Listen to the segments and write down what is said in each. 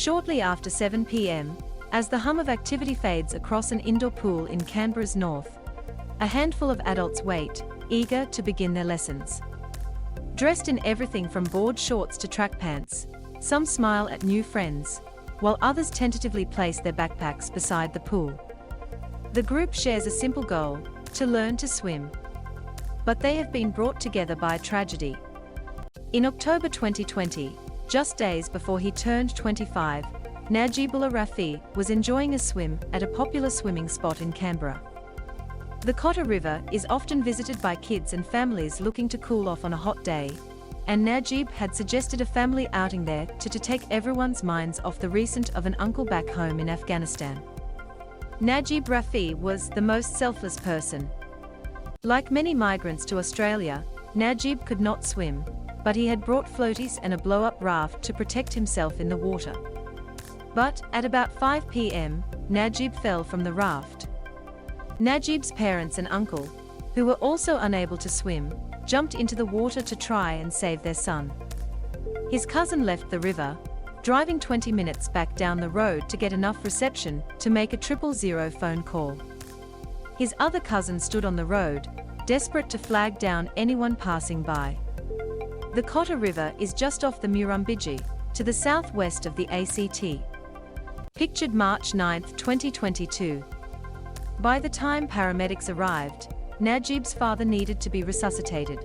Shortly after 7 p.m., as the hum of activity fades across an indoor pool in Canberra's north, a handful of adults wait, eager to begin their lessons. Dressed in everything from board shorts to track pants, some smile at new friends, while others tentatively place their backpacks beside the pool. The group shares a simple goal: to learn to swim. But they have been brought together by a tragedy. In October 2020, just days before he turned 25, Najeeb Rafee was enjoying a swim at a popular swimming spot in Canberra. The Kot River is often visited by kids and families looking to cool off on a hot day, and Najib had suggested a family outing there to take everyone's minds off the recent of an uncle back home in Afghanistan. Najeeb Rafee was the most selfless person. Like many migrants to Australia, Najib could not swim, but he had brought floaties and a blow-up raft to protect himself in the water. But, at about 5 p.m., Najib fell from the raft. Najib's parents and uncle, who were also unable to swim, jumped into the water to try and save their son. His cousin left the river, driving 20 minutes back down the road to get enough reception to make a 000 phone call. His other cousin stood on the road, desperate to flag down anyone passing by. The Kot River is just off the Murrumbidgee, to the southwest of the ACT. Pictured March 9, 2022. By the time paramedics arrived, Najib's father needed to be resuscitated.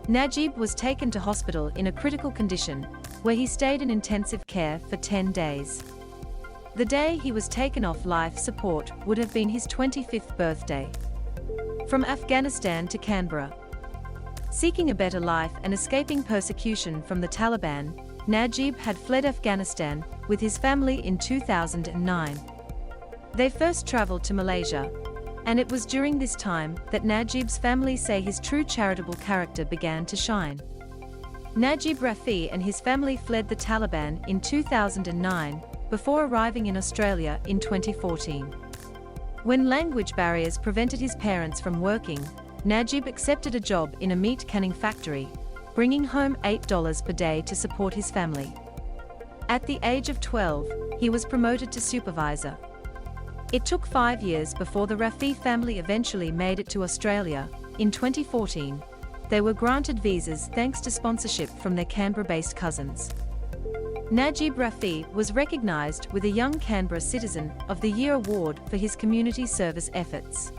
Najib was taken to hospital in a critical condition, where he stayed in intensive care for 10 days. The day he was taken off life support would have been his 25th birthday. From Afghanistan to Canberra. Seeking a better life and escaping persecution from the Taliban, Najib had fled Afghanistan with his family in 2009. They first traveled to Malaysia, and it was during this time that Najib's family say his true charitable character began to shine. Najeeb Rafee and his family fled the Taliban in 2009, before arriving in Australia in 2014. When language barriers prevented his parents from working, Najib accepted a job in a meat canning factory, bringing home $8 per day to support his family. At the age of 12, he was promoted to supervisor. It took 5 years before the Rafee family eventually made it to Australia. In 2014, they were granted visas thanks to sponsorship from their Canberra-based cousins. Najeeb Rafee was recognised with a Young Canberra Citizen of the Year award for his community service efforts.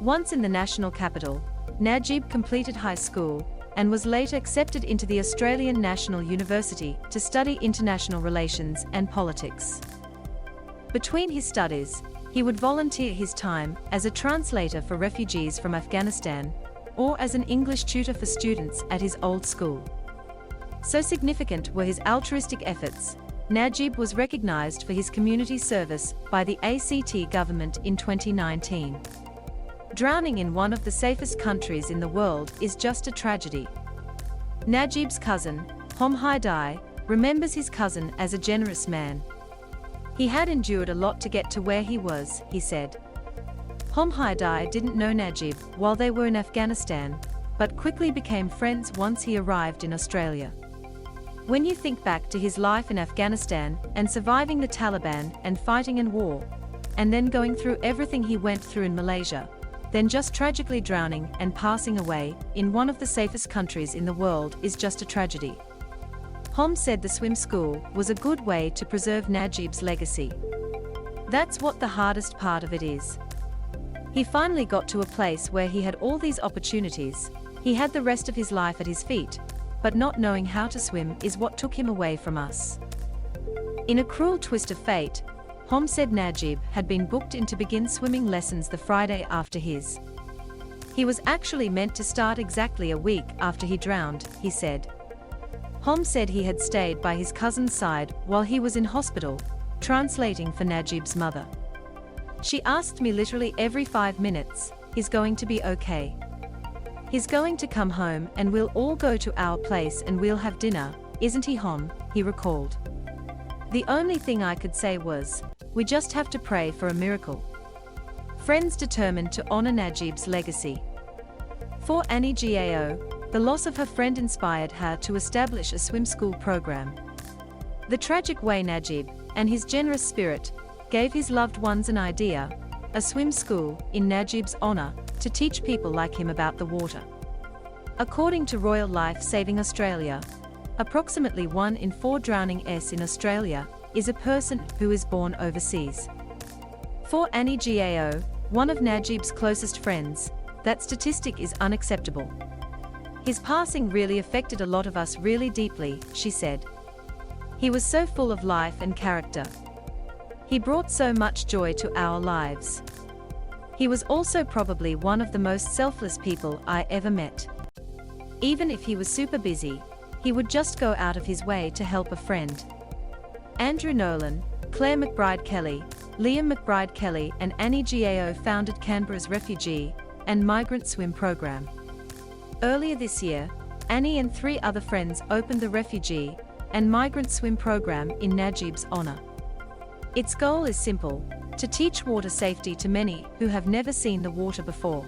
Once in the national capital, Najib completed high school and was later accepted into the Australian National University to study international relations and politics. Between his studies, he would volunteer his time as a translator for refugees from Afghanistan, or as an English tutor for students at his old school. So significant were his altruistic efforts, Najib was recognised for his community service by the ACT government in 2019. Drowning in one of the safest countries in the world is just a tragedy. Najib's cousin, Hom Haidai, remembers his cousin as a generous man. He had endured a lot to get to where he was, he said. Hom Haidai didn't know Najib while they were in Afghanistan, but quickly became friends once he arrived in Australia. When you think back to his life in Afghanistan and surviving the Taliban and fighting in war, and then going through everything he went through in Malaysia, then just tragically drowning and passing away in one of the safest countries in the world is just a tragedy. Hom said the swim school was a good way to preserve Najib's legacy. That's what the hardest part of it is. He finally got to a place where he had all these opportunities, he had the rest of his life at his feet, but not knowing how to swim is what took him away from us. In a cruel twist of fate, Hom said Najib had been booked in to begin swimming lessons the Friday after his. He was actually meant to start exactly a week after he drowned, he said. Hom said he had stayed by his cousin's side while he was in hospital, translating for Najib's mother. She asked me literally every 5 minutes, "He's going to be okay. He's going to come home and we'll all go to our place and we'll have dinner, isn't he, Hom?" he recalled. The only thing I could say was, "We just have to pray for a miracle." Friends determined to honor Najib's legacy. For Annie Gao, the loss of her friend inspired her to establish a swim school program. The tragic way Najib, and his generous spirit, gave his loved ones an idea, a swim school, in Najib's honor, to teach people like him about the water. According to Royal Life Saving Australia, approximately 1 in 4 drownings in Australia is a person who is born overseas. For Annie Gao, one of Najib's closest friends, that statistic is unacceptable. His passing really affected a lot of us really deeply, she said. He was so full of life and character. He brought so much joy to our lives. He was also probably one of the most selfless people I ever met. Even if he was super busy, he would just go out of his way to help a friend. Andrew Nolan, Claire McBride-Kelly, Liam McBride-Kelly and Annie Gao founded Canberra's refugee and migrant swim program. Earlier this year, Annie and 3 other friends opened the refugee and migrant swim program in Najib's honor. Its goal is simple: to teach water safety to many who have never seen the water before.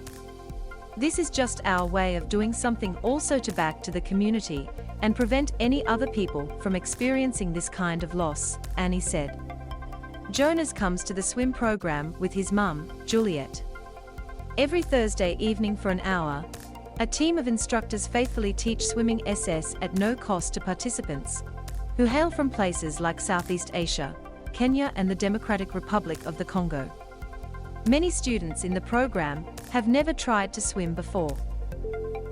This is just our way of doing something also to back to the community and prevent any other people from experiencing this kind of loss, Annie said. Jonas comes to the swim program with his mum, Juliet. Every Thursday evening for an hour, a team of instructors faithfully teach swimming SS at no cost to participants, who hail from places like Southeast Asia, Kenya and the Democratic Republic of the Congo. Many students in the program have never tried to swim before.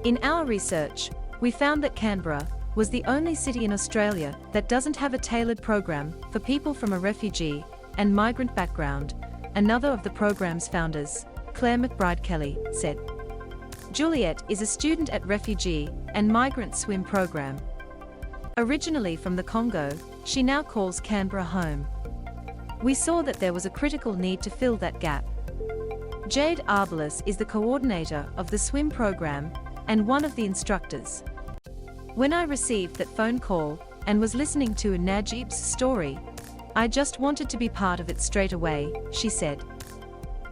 In our research, we found that Canberra was the only city in Australia that doesn't have a tailored program for people from a refugee and migrant background, another of the program's founders, Claire McBride-Kelly, said. Juliet is a student at Refugee and Migrant Swim Program. Originally from the Congo, she now calls Canberra home. We saw that there was a critical need to fill that gap. Jade Arbalus is the coordinator of the swim program and one of the instructors. When I received that phone call and was listening to Najib's story, I just wanted to be part of it straight away, she said.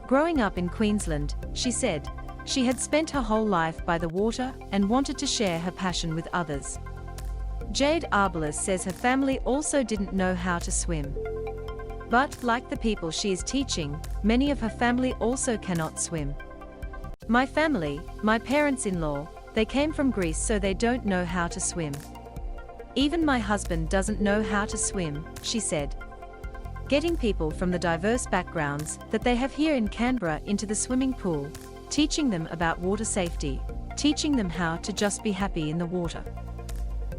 Growing up in Queensland, she said, she had spent her whole life by the water and wanted to share her passion with others. Jade Arbalus says her family also didn't know how to swim. But, like the people she is teaching, many of her family also cannot swim. My family, my parents-in-law, they came from Greece, so they don't know how to swim. Even my husband doesn't know how to swim, she said. Getting people from the diverse backgrounds that they have here in Canberra into the swimming pool, teaching them about water safety, teaching them how to just be happy in the water.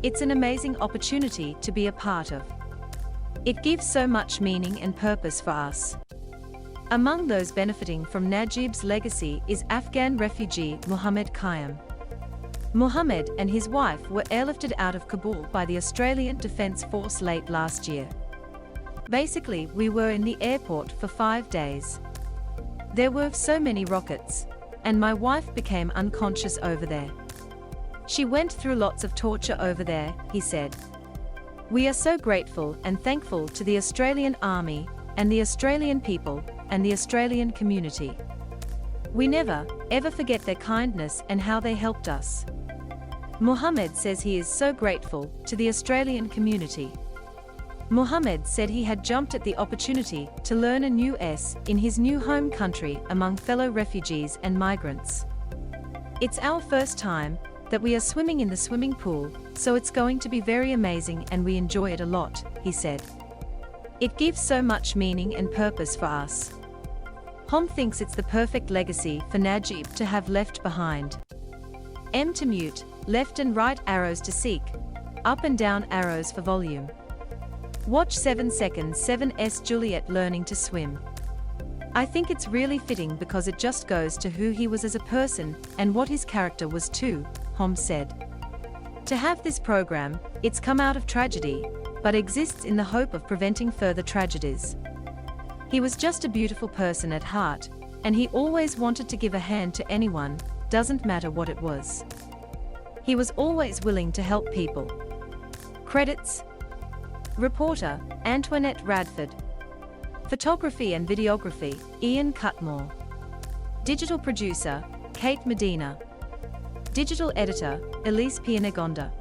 It's an amazing opportunity to be a part of. It gives so much meaning and purpose for us. Among those benefiting from Najib's legacy is Afghan refugee Mohammed Khayyam. Mohammed and his wife were airlifted out of Kabul by the Australian Defence Force late last year. Basically, we were in the airport for 5 days. There were so many rockets, and my wife became unconscious over there. She went through lots of torture over there, he said. We are so grateful and thankful to the Australian Army, and the Australian people, and the Australian community. We never, ever forget their kindness and how they helped us. Mohammed says he is so grateful to the Australian community. Mohammed said he had jumped at the opportunity to learn a new S in his new home country among fellow refugees and migrants. It's our first time that we are swimming in the swimming pool, so it's going to be very amazing and we enjoy it a lot, he said. It gives so much meaning and purpose for us. Hom thinks it's the perfect legacy for Najib to have left behind. M to mute, left and right arrows to seek, up and down arrows for volume. Watch 7 seconds 7S Juliet learning to swim. I think it's really fitting because it just goes to who he was as a person and what his character was too, Hom said. To have this program, it's come out of tragedy, but exists in the hope of preventing further tragedies. He was just a beautiful person at heart, and he always wanted to give a hand to anyone, doesn't matter what it was. He was always willing to help people. Credits: Reporter, Antoinette Radford. Photography and videography, Ian Cutmore. Digital producer, Kate Medina. Digital editor, Elise Pianegonda.